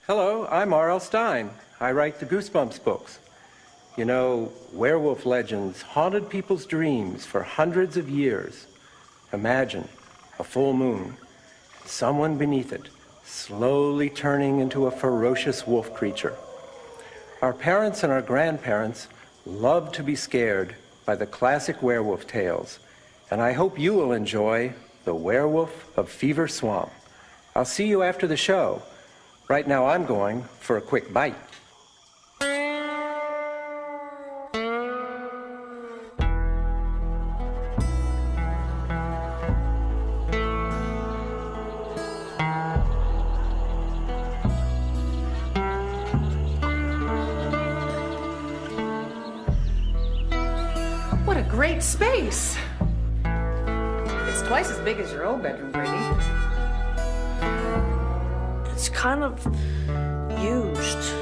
Hello, I'm R.L. Stine. I write the Goosebumps books. You know, werewolf legends haunted people's dreams for hundreds of years. Imagine a full moon, someone beneath it, slowly turning into a ferocious wolf creature. Our parents and our grandparents loved to be scared by the classic werewolf tales, and I hope you will enjoy The Werewolf of Fever Swamp. I'll see you after the show. Right now I'm going for a quick bite. What a great space. It's twice as big as your old bedroom, Brady. It's kind of used.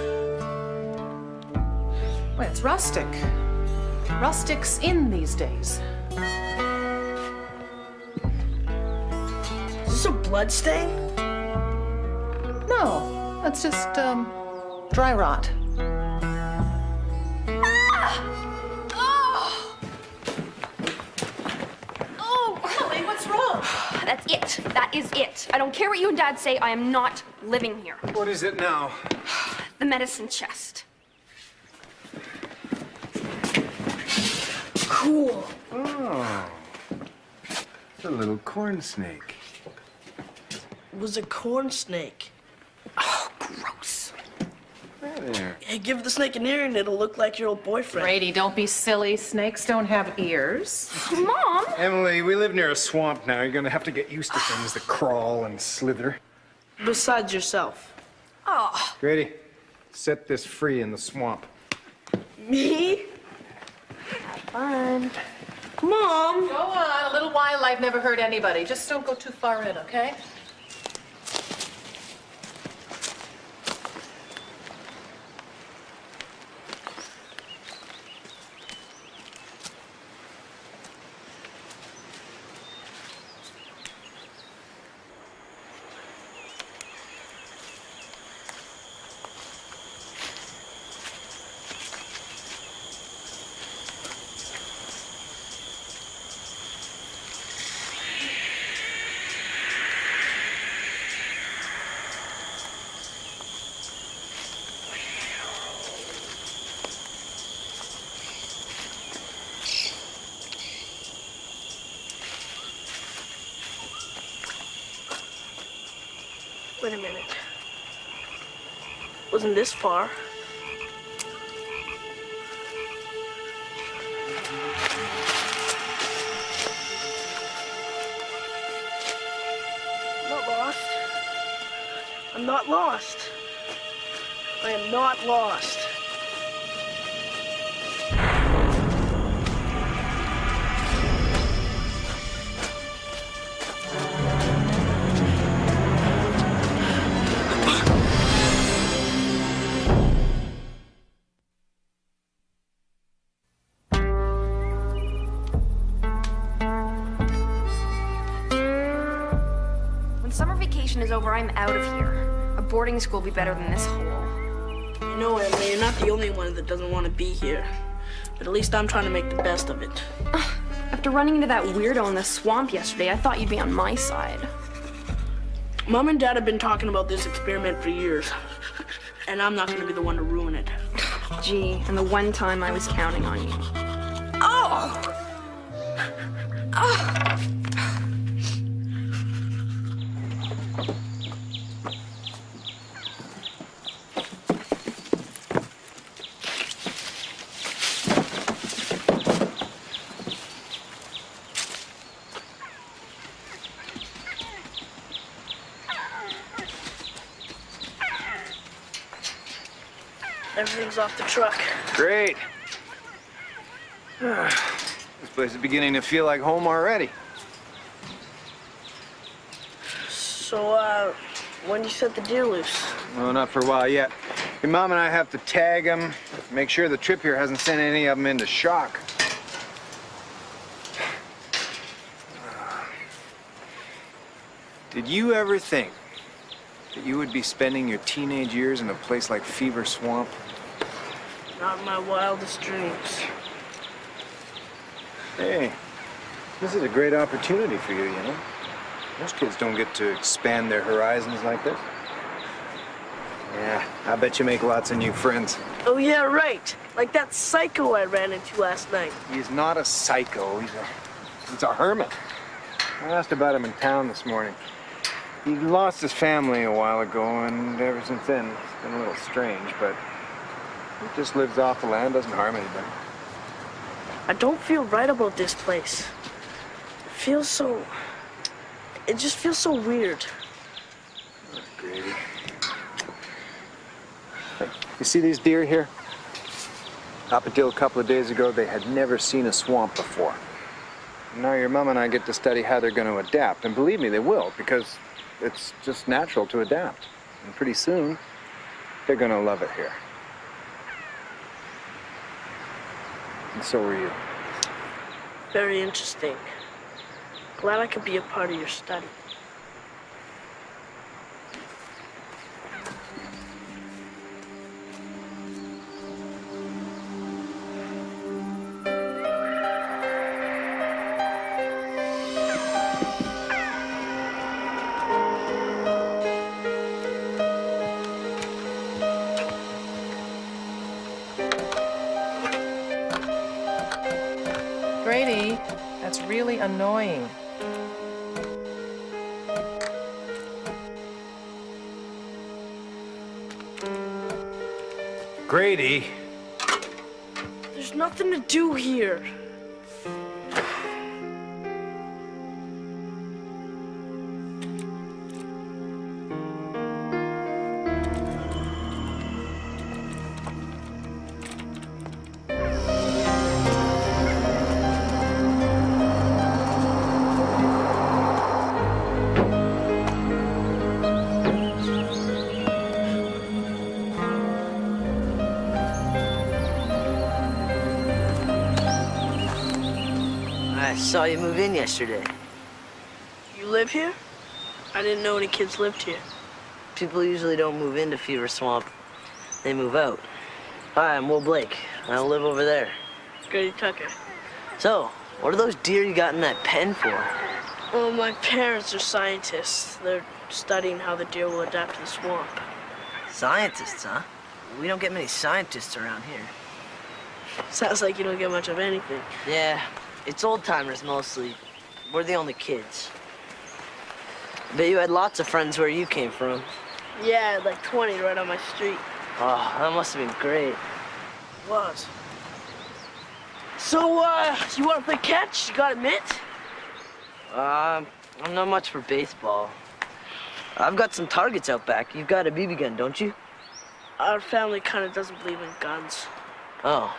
Well, it's rustic. Rustic's in these days. Is this a blood stain? No, that's just, dry rot. That's it. That is it. I don't care what you and Dad say. I am not living here. What is it now? The medicine chest. Cool. Oh. It's a little corn snake. It was a corn snake. Oh, gross. There. Hey, give the snake an ear and it'll look like your old boyfriend. Brady, don't be silly. Snakes don't have ears. Mom! Emily, we live near a swamp now. You're gonna have to get used to things that crawl and slither. Besides yourself. Oh. Grady, set this free in the swamp. Me? Have fun. Mom! Go on. A little wildlife never hurt anybody. Just don't go too far in, okay? Wait a minute. Wasn't this far? I'm not lost. I'm not lost. I am not lost. When summer vacation is over, I'm out of here. A boarding school will be better than this hole. You know, Emily, you're not the only one that doesn't want to be here. But at least I'm trying to make the best of it. After running into that weirdo in the swamp yesterday, I thought you'd be on my side. Mom and Dad have been talking about this experiment for years. And I'm not going to be the one to ruin it. Gee, and the one time I was counting on you. Oh! Oh! Everything's off the truck. Great. This place is beginning to feel like home already. So, when do you set the deer loose? Well, not for a while yet. Your mom and I have to tag them, make sure the trip here hasn't sent any of them into shock. Did you ever think that you would be spending your teenage years in a place like Fever Swamp? Not in my wildest dreams. Hey, this is a great opportunity for you, you know? Most kids don't get to expand their horizons like this. Yeah, I bet you make lots of new friends. Oh, yeah, right. Like that psycho I ran into last night. He's not a psycho, he's a hermit. I asked about him in town this morning. He lost his family a while ago, and ever since then, it's been a little strange, but he just lives off the land, doesn't harm anybody. I don't feel right about this place. It just feels so weird. Oh, Grady. Hey, you see these deer here? Up until a couple of days ago, they had never seen a swamp before. Now your mom and I get to study how they're going to adapt, and believe me, they will, because it's just natural to adapt. And pretty soon, they're going to love it here. And so are you. Very interesting. Glad I could be a part of your study. Grady, that's really annoying. Grady! There's nothing to do here. I saw you move in yesterday. You live here? I didn't know any kids lived here. People usually don't move into Fever Swamp. They move out. Hi, I'm Will Blake. I live over there. Grady Tucker. So, what are those deer you got in that pen for? Well, my parents are scientists. They're studying how the deer will adapt to the swamp. Scientists, huh? We don't get many scientists around here. Sounds like you don't get much of anything. Yeah, it's old-timers mostly. We're the only kids. Bet you had lots of friends where you came from. Yeah, I had like 20 right on my street. Oh, that must have been great. It was. So, you want to play catch? You got a mitt? I'm not much for baseball. I've got some targets out back. You've got a BB gun, don't you? Our family kind of doesn't believe in guns. Oh.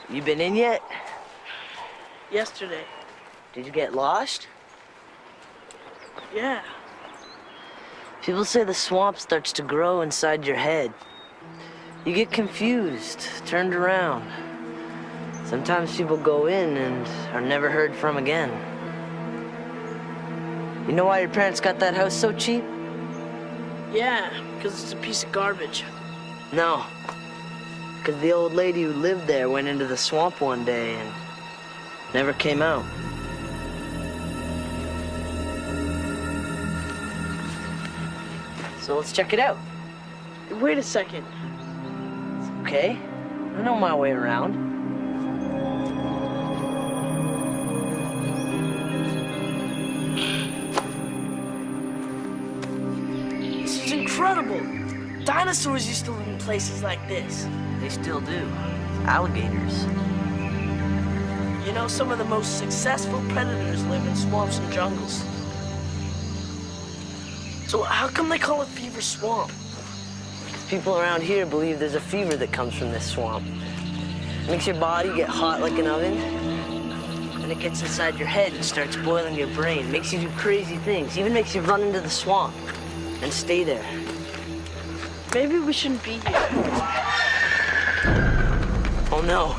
You been in yet? Yesterday. Did you get lost? Yeah. People say the swamp starts to grow inside your head. You get confused, turned around. Sometimes people go in and are never heard from again. You know why your parents got that house so cheap? Yeah, because it's a piece of garbage. No. Because the old lady who lived there went into the swamp one day and never came out. So let's check it out. Wait a second. Okay? I know my way around. This is incredible. Dinosaurs used to live in places like this. They still do. Alligators. You know, some of the most successful predators live in swamps and jungles. So how come they call it Fever Swamp? People around here believe there's a fever that comes from this swamp. It makes your body get hot like an oven. Then it gets inside your head and starts boiling your brain. Makes you do crazy things. Even makes you run into the swamp and stay there. Maybe we shouldn't be here. Oh no.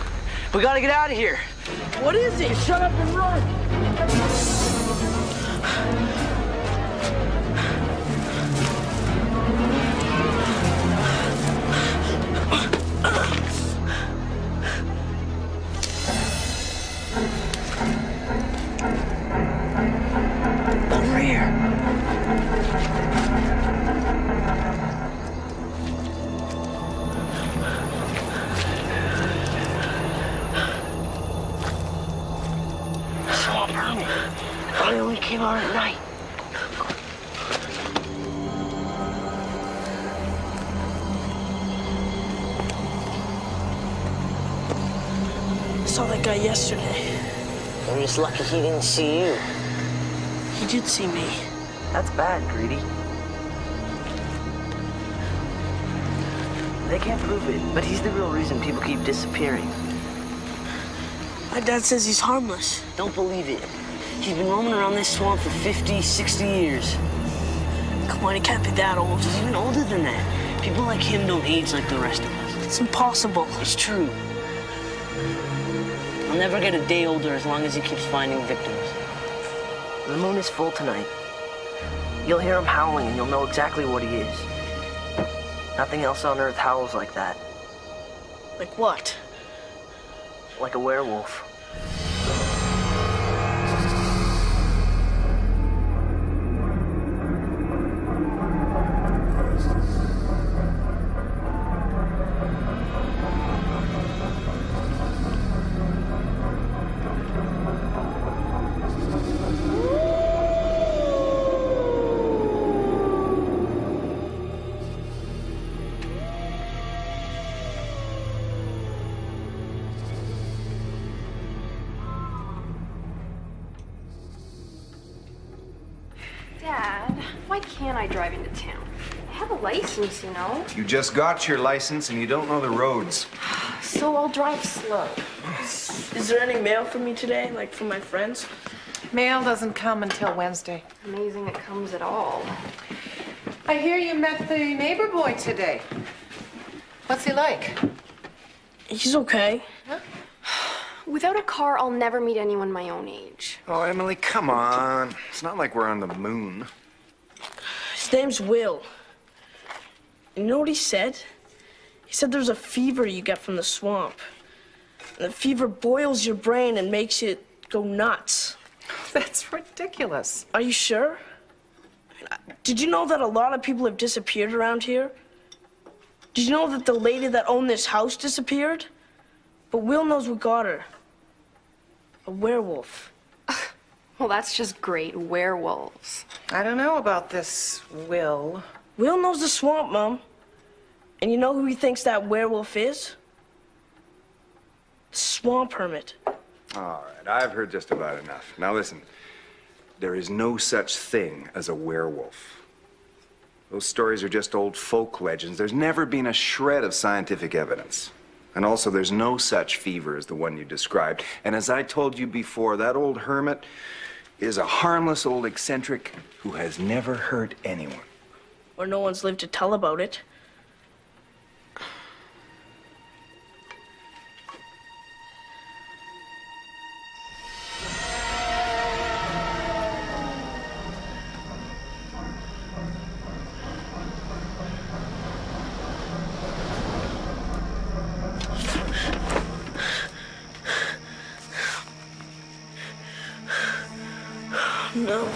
We gotta get out of here. What is it? Shut up and run. came out at night. I saw that guy yesterday. I'm just lucky he didn't see you. He did see me. That's bad, Greedy. They can't prove it, but he's the real reason people keep disappearing. My dad says he's harmless. Don't believe it. He's been roaming around this swamp for 50, 60 years. Come on, he can't be that old. He's even older than that. People like him don't age like the rest of us. It's impossible. It's true. I'll never get a day older as long as he keeps finding victims. The moon is full tonight. You'll hear him howling and you'll know exactly what he is. Nothing else on Earth howls like that. Like what? Like a werewolf. Dad, why can't I drive into town? I have a license, you know. You just got your license and you don't know the roads. So I'll drive slow. Is there any mail for me today, like from my friends? Mail doesn't come until Wednesday. Amazing it comes at all. I hear you met the neighbor boy today. What's he like? He's okay. Huh? Without a car, I'll never meet anyone my own age. Oh, Emily, come on. It's not like we're on the moon. His name's Will. And you know what he said? He said there's a fever you get from the swamp. And the fever boils your brain and makes it go nuts. That's ridiculous. Are you sure? Did you know that a lot of people have disappeared around here? Did you know that the lady that owned this house disappeared? But Will knows what got her. A werewolf. Well, that's just great. Werewolves. I don't know about this Will. Will knows the swamp, Mom. And you know who he thinks that werewolf is? Swamp hermit. All right, I've heard just about enough. Now listen, there is no such thing as a werewolf. Those stories are just old folk legends. There's never been a shred of scientific evidence. And also, there's no such fever as the one you described. And as I told you before, that old hermit is a harmless old eccentric who has never hurt anyone. Or no one's lived to tell about it. No.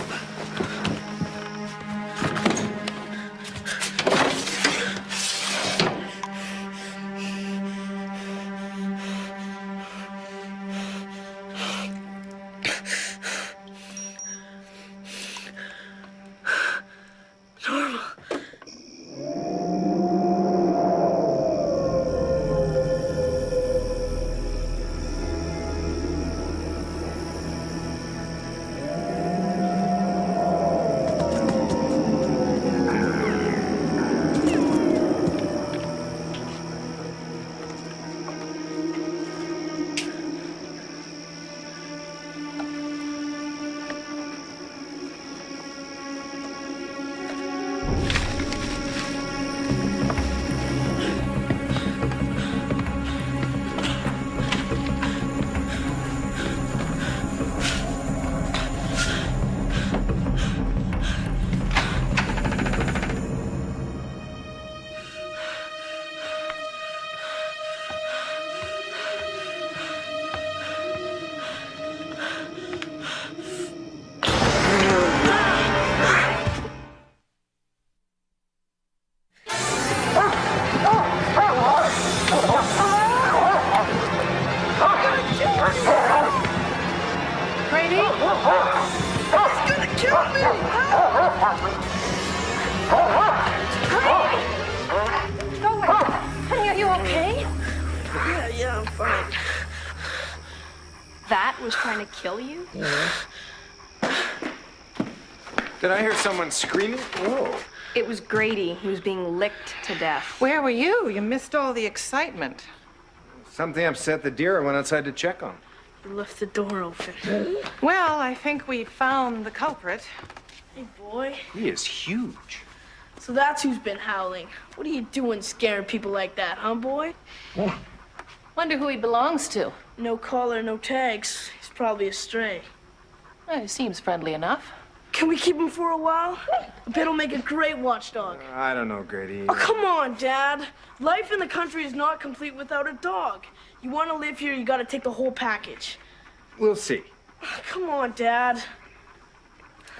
Honey, are you okay? Yeah, I'm fine. That was trying to kill you? Did I hear someone screaming? Whoa. It was Grady. He was being licked to death. Where were you? You missed all the excitement. Something upset the deer. I went outside to check on him. You left the door open. Well, I think we found the culprit. Hey, boy. He is huge. So that's who's been howling. What are you doing scaring people like that, huh, boy? Wonder who he belongs to. No collar, no tags. He's probably a stray. Well, he seems friendly enough. Can we keep him for a while? I bet he'll make a great watchdog. I don't know, Grady. Oh, come on, Dad. Life in the country is not complete without a dog. You want to live here, you got to take the whole package. We'll see. Come on, Dad.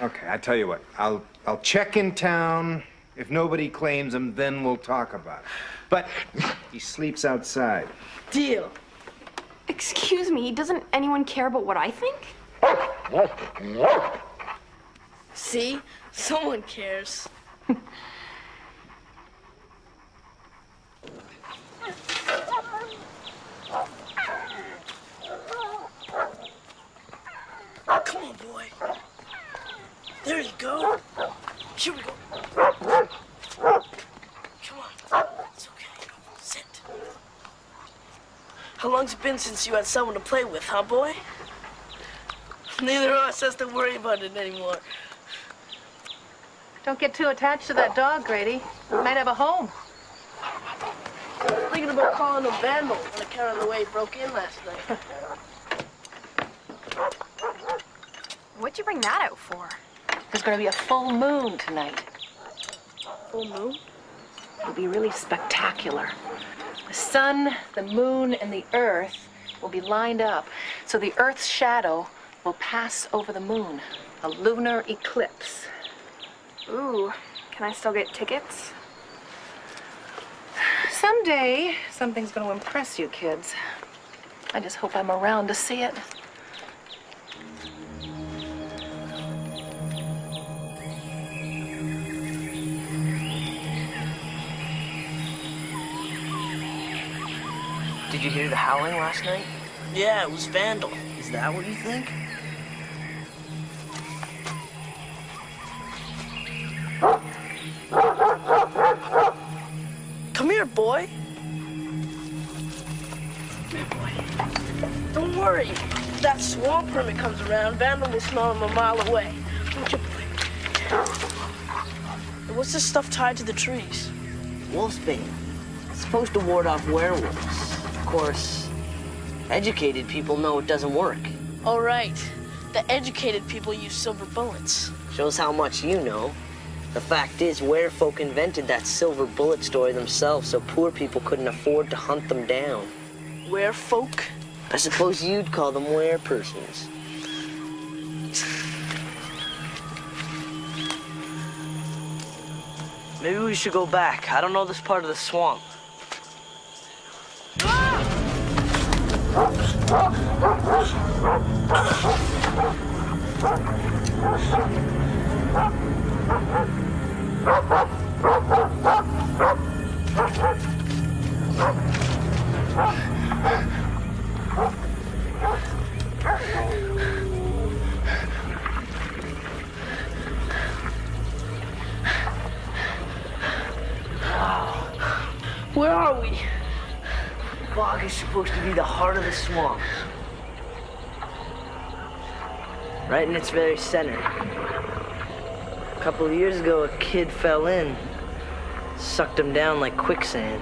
Okay, I tell you what. I'll check in town. If nobody claims him, then we'll talk about it. But he sleeps outside. Deal. Excuse me, doesn't anyone care about what I think? See? Someone cares. Come on, boy. There you go. Here we go. Come on. It's okay. Sit. How long's it been since you had someone to play with, huh, boy? Neither of us has to worry about it anymore. Don't get too attached to that dog, Grady. He might have a home. Thinking about calling him Vandal on account of the way he broke in last night. What'd you bring that out for? There's going to be a full moon tonight. Full moon? It'll be really spectacular. The sun, the moon, and the earth will be lined up, so the earth's shadow will pass over the moon. A lunar eclipse. Ooh, can I still get tickets? Someday, something's going to impress you kids. I just hope I'm around to see it. Did you hear the howling last night? Yeah, it was Vandal. Is that what you think? Come here, boy. Come here, boy. Don't worry. If that swamp permit comes around, Vandal will smell him a mile away. Don't you, boy? And what's this stuff tied to the trees? Wolfsbane. It's supposed to ward off werewolves. Of course, educated people know it doesn't work. All right. The educated people use silver bullets. Shows how much you know. The fact is, werefolk invented that silver bullet story themselves so poor people couldn't afford to hunt them down. Werefolk? I suppose you'd call them werepersons. Maybe we should go back. I don't know this part of the swamp. Where are we? Bog is supposed to be the heart of the swamp. Right in its very center. A couple of years ago, a kid fell in. Sucked him down like quicksand.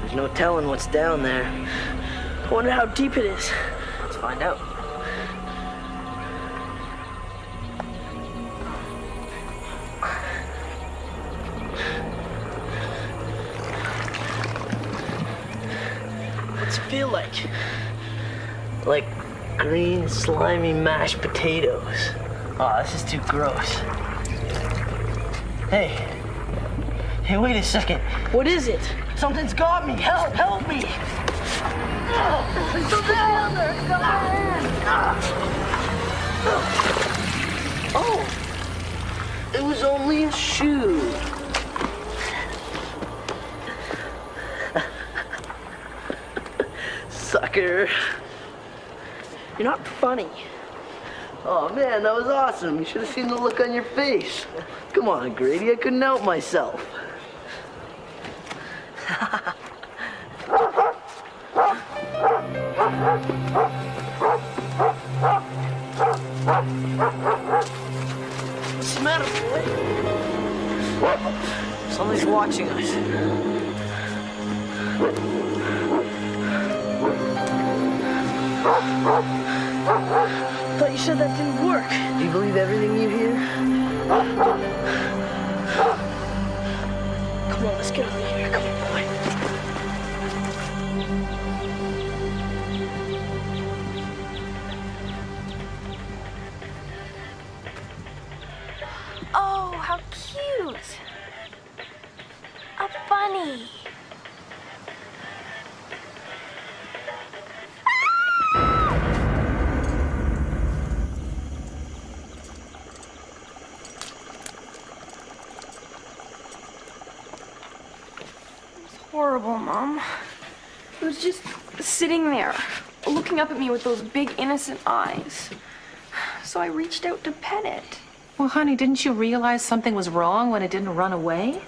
There's no telling what's down there. I wonder how deep it is. Let's find out. What's it feel like? Like green, slimy mashed potatoes. Oh, this is too gross. Hey. Hey, wait a second. What is it? Something's got me. Help, help me. There's something down there. a shoe. Sucker. You're not funny. Oh man, that was awesome. You should have seen the look on your face. Come on, Grady, I couldn't help myself. What's the matter, boy? Somebody's watching us. Thought you said that didn't work. Do you believe everything you hear? Come on, let's get out of here. Come on, boy. Oh, how cute. A bunny. Horrible, Mom. It was just sitting there, looking up at me with those big innocent eyes. So I reached out to pet it. Well, honey, didn't you realize something was wrong when it didn't run away?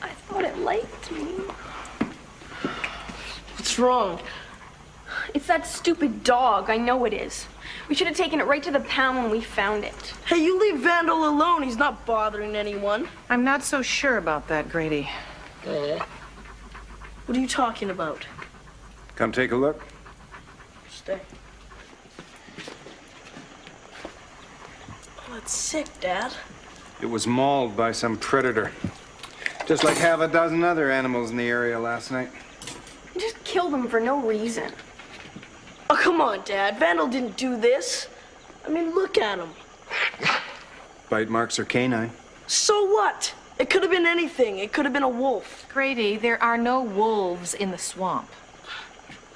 I thought it liked me. What's wrong? It's that stupid dog. I know it is. We should have taken it right to the pound when we found it. Hey, you leave Vandal alone. He's not bothering anyone. I'm not so sure about that, Grady. What are you talking about? Come take a look. Stay. Oh, that's sick, Dad. It was mauled by some predator. Just like half a dozen other animals in the area last night. You just killed him for no reason. Oh, come on, Dad. Vandal didn't do this. I mean, look at him. Bite marks are canine. So what? It could have been anything. It could have been a wolf. Grady, there are no wolves in the swamp.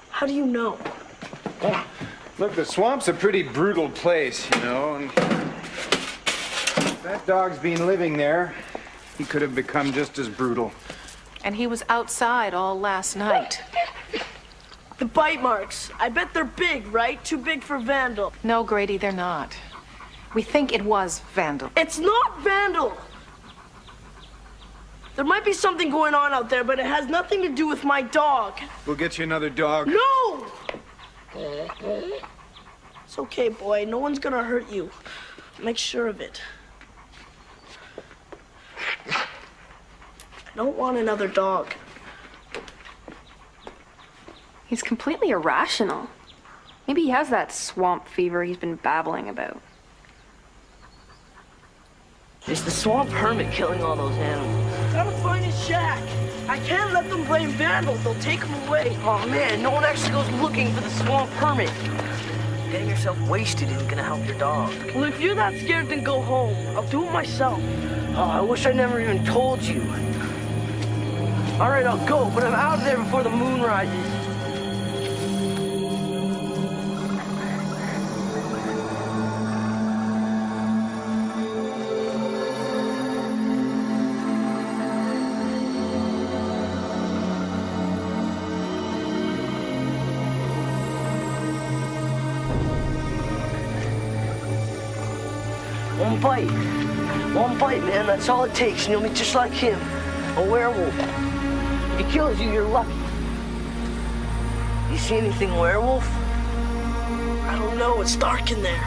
How do you know? Look, the swamp's a pretty brutal place, you know, and if that dog's been living there, he could have become just as brutal. And he was outside all last night. The bite marks. I bet they're big, right? Too big for Vandal. No, Grady, they're not. We think it was Vandal. It's not Vandal. There might be something going on out there, but it has nothing to do with my dog. We'll get you another dog. No! It's okay, boy. No one's gonna hurt you. Make sure of it. I don't want another dog. He's completely irrational. Maybe he has that swamp fever he's been babbling about. It's the swamp hermit killing all those animals. Gotta find his shack. I can't let them blame Vandal. They'll take him away. Oh man, no one actually goes looking for the swamp hermit. Getting yourself wasted isn't gonna help your dog. Well, if you're that scared, then go home. I'll do it myself. Oh, I wish I never even told you. All right, I'll go, but I'm out of there before the moon rises. One bite, man, that's all it takes, and you'll be just like him, a werewolf. If he kills you, you're lucky. You see anything werewolf? I don't know. It's dark in there.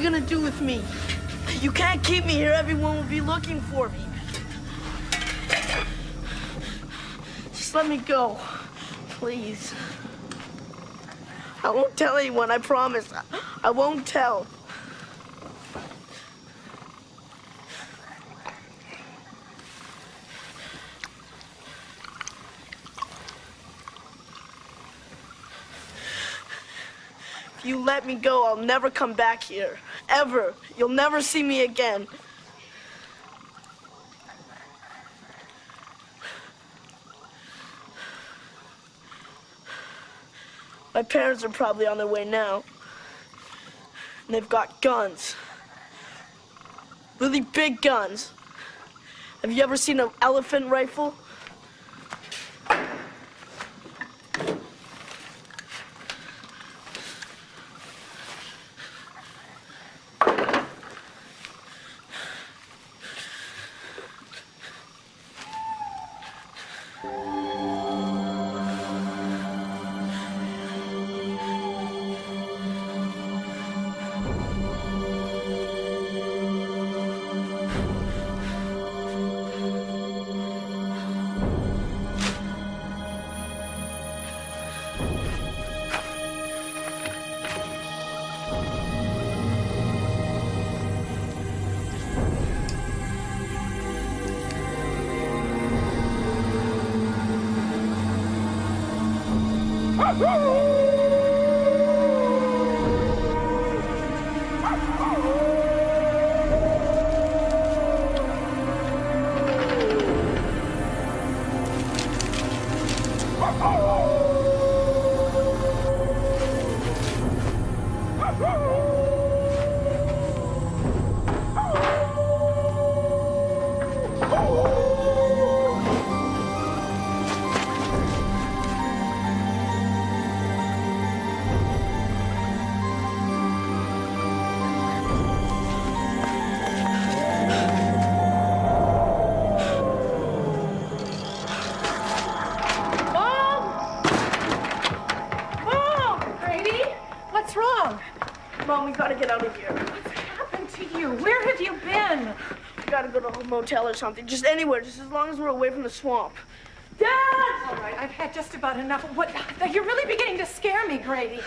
gonna do with me? You can't keep me here. Everyone will be looking for me. Just let me go, please. I won't tell anyone, I promise. I won't tell. If you let me go, I'll never come back here. Ever. You'll never see me again. My parents are probably on their way now. And they've got guns. Really big guns. Have you ever seen an elephant rifle? Mom, we gotta get out of here. What's happened to you? Where have you been? We gotta go to a motel or something. Just anywhere, just as long as we're away from the swamp. Dad! All right, I've had just about enough. What? You're really beginning to scare me, Grady.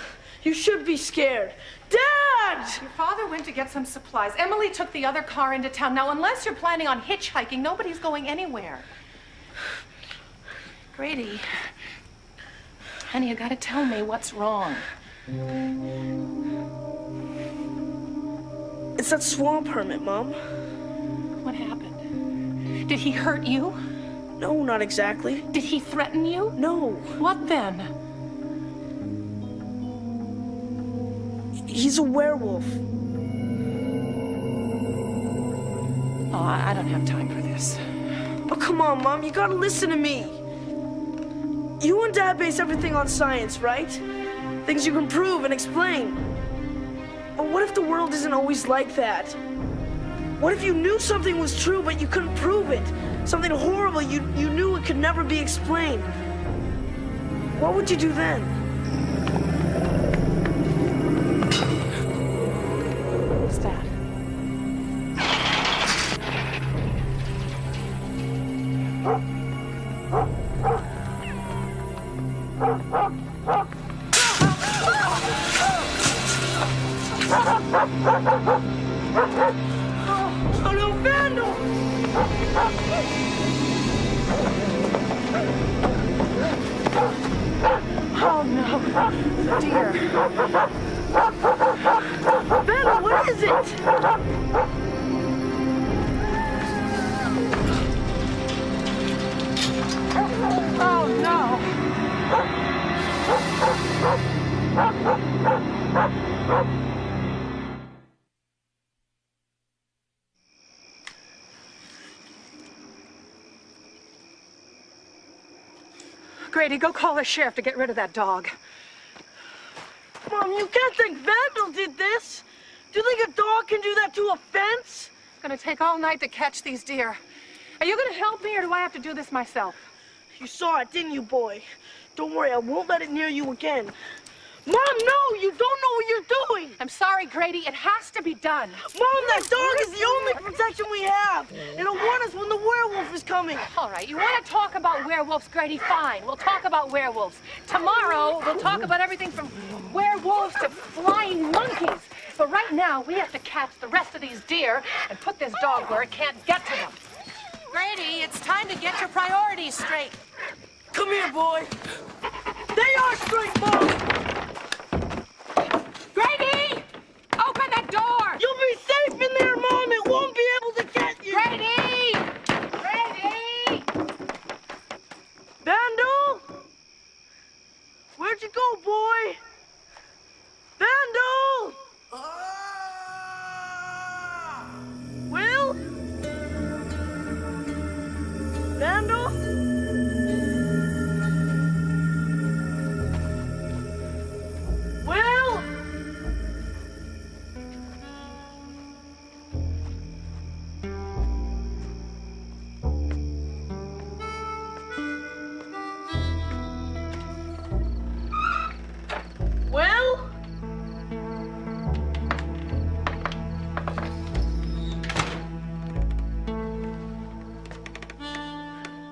You should be scared. Dad! Your father went to get some supplies. Emily took the other car into town. Now, unless you're planning on hitchhiking, nobody's going anywhere. Grady, honey, you gotta tell me what's wrong. It's that swamp hermit, Mom. What happened? Did he hurt you? No, not exactly. Did he threaten you? No. What then? He's a werewolf. Oh, I don't have time for this. Oh, come on, Mom. You gotta listen to me. You and Dad base everything on science, right? Things you can prove and explain. But what if the world isn't always like that? What if you knew something was true, but you couldn't prove it? Something horrible, you knew it could never be explained. What would you do then? What's that? Oh no, Vandal! Oh no, the deer. Vandal, what is it? Oh no. Grady, go call the sheriff to get rid of that dog. Mom, you can't think Vandal did this. Do you think a dog can do that to a fence? It's gonna take all night to catch these deer. Are you gonna help me or do I have to do this myself? You saw it, didn't you, boy? Don't worry, I won't let it near you again. Mom, no, you don't know what you're doing. I'm sorry, Grady. It has to be done. Mom, that dog is the only protection we have. It'll warn us when the werewolf is coming. All right, you want to talk about werewolves, Grady? Fine. We'll talk about werewolves. Tomorrow, we'll talk about everything from werewolves to flying monkeys. But right now, we have to catch the rest of these deer and put this dog where it can't get to them. Grady, it's time to get your priorities straight. Come here, boy. They are straight, Mom. Grady! Open the door! You'll be safe in there, Mom. It won't be able to get you. Grady! Grady! Vandal? Where'd you go, boy? Vandal! Will? Vandal? Will? Will?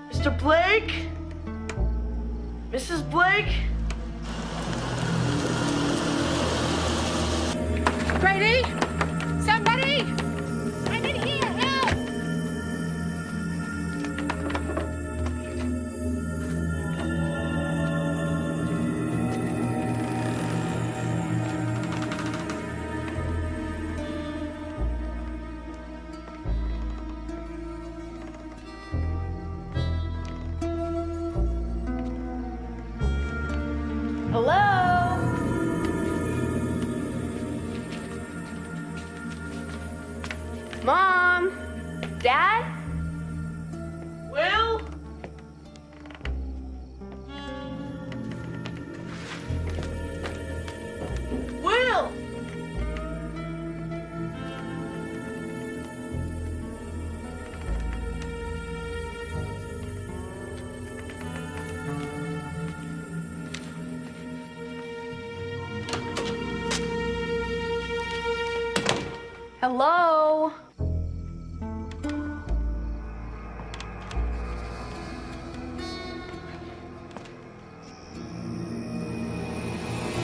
Mr. Blake? Mrs. Blake? Grady! Somebody! I'm in here! Help! Hello? Mom? Dad? Will? Will? Hello?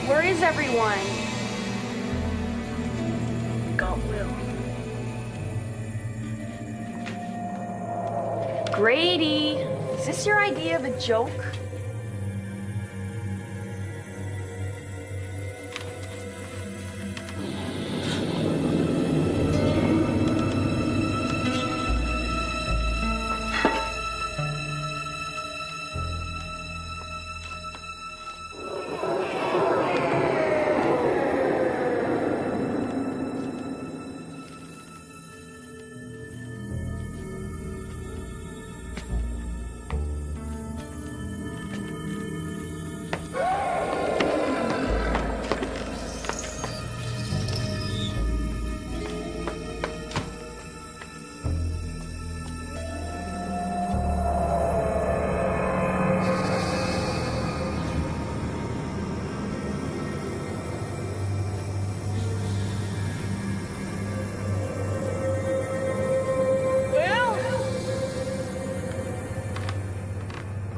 Where is everyone? Got Will. Grady, is this your idea of a joke?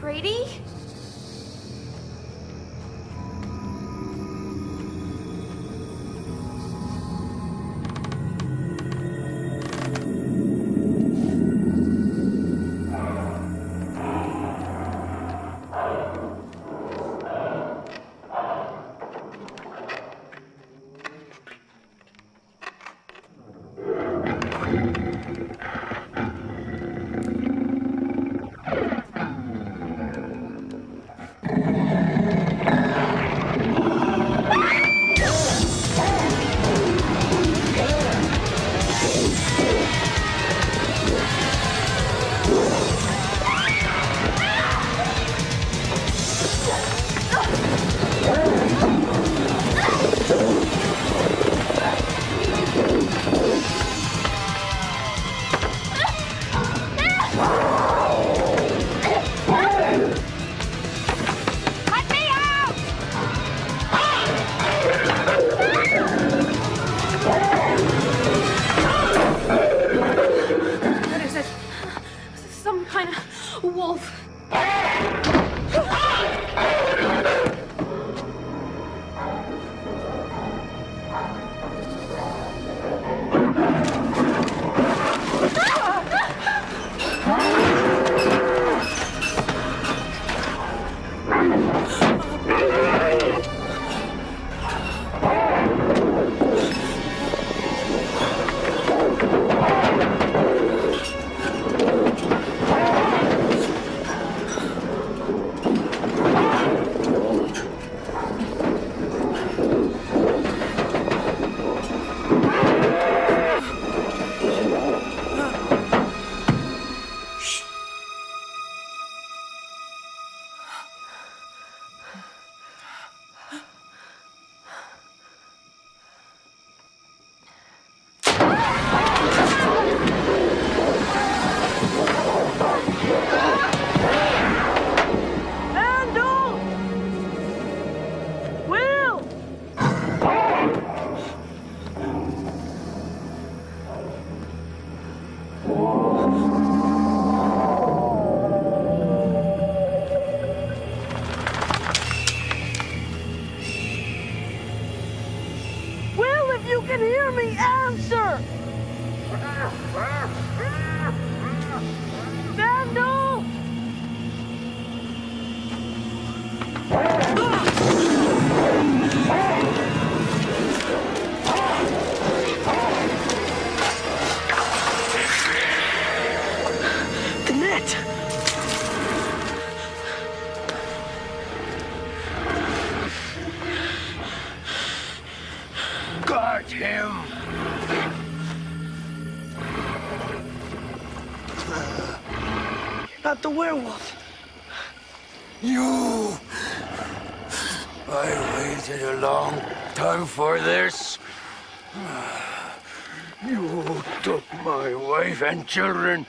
Grady? Not the werewolf. You! I waited a long time for this. You took my wife and children,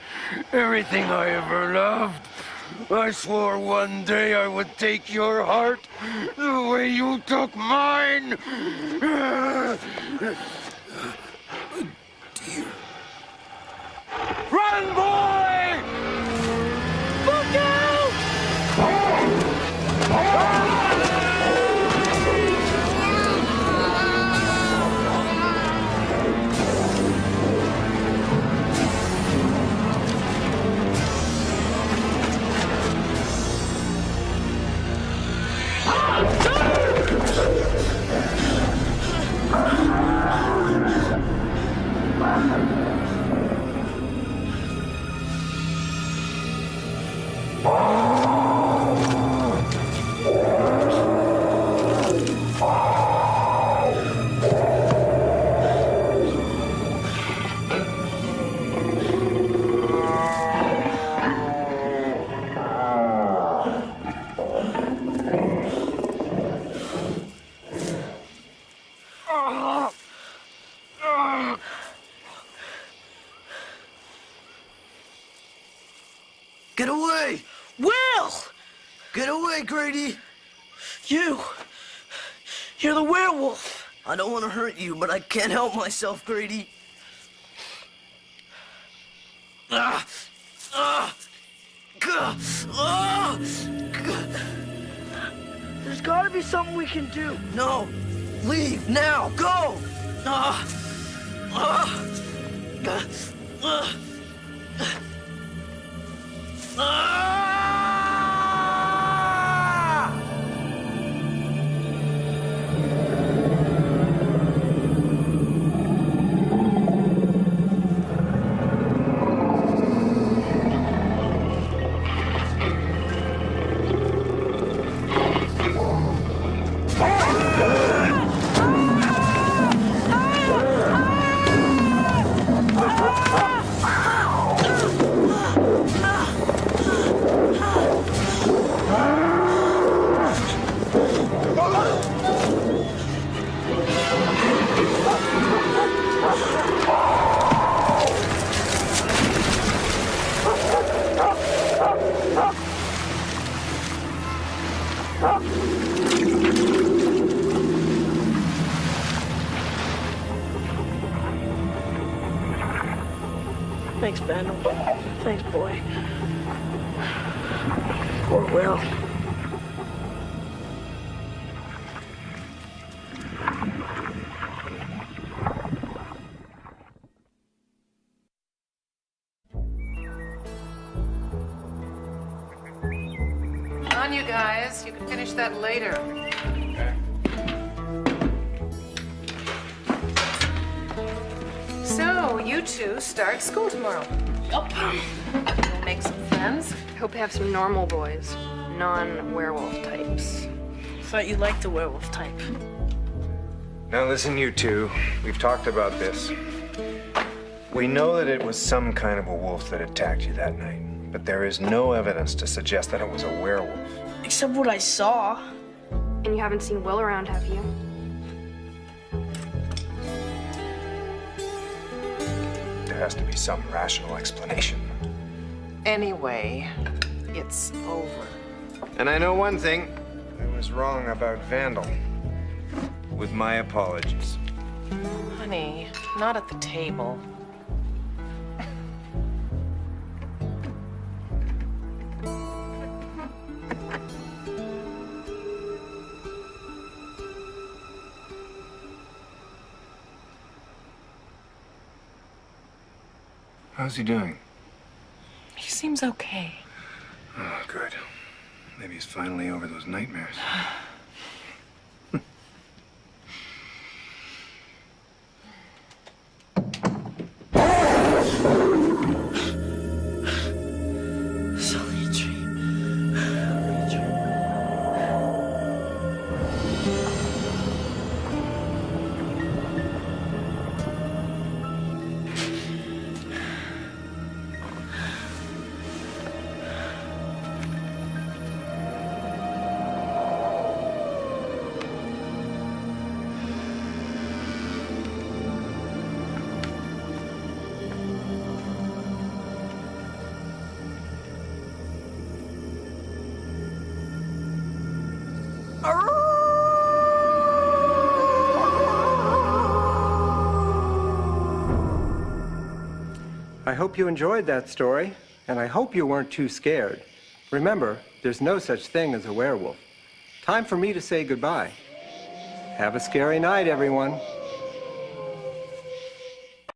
everything I ever loved. I swore one day I would take your heart the way you took mine. Dear. Run, boy! Look out! Get away! Will! Get away, Grady! You're the werewolf. I don't want to hurt you, but I can't help myself, Grady. There's gotta be something we can do. No! Leave, now! Go! Thanks, Ben. Thanks, boy. Poor Will. On you guys. You can finish that later. Okay. So, you two start school tomorrow. Yup. You'll make some friends. I hope to have some normal boys, non-werewolf types. Thought you liked the werewolf type. Now listen, you two. We've talked about this. We know that it was some kind of a wolf that attacked you that night, but there is no evidence to suggest that it was a werewolf. Except what I saw. And you haven't seen Will around, have you? There has to be some rational explanation. Anyway, it's over. And I know one thing. I was wrong about Vandal. With my apologies. Honey, not at the table. How's he doing? He seems okay. Oh, good. Maybe he's finally over those nightmares. It's only a dream. I hope you enjoyed that story, and I hope you weren't too scared. Remember, there's no such thing as a werewolf. Time for me to say goodbye. Have a scary night, everyone.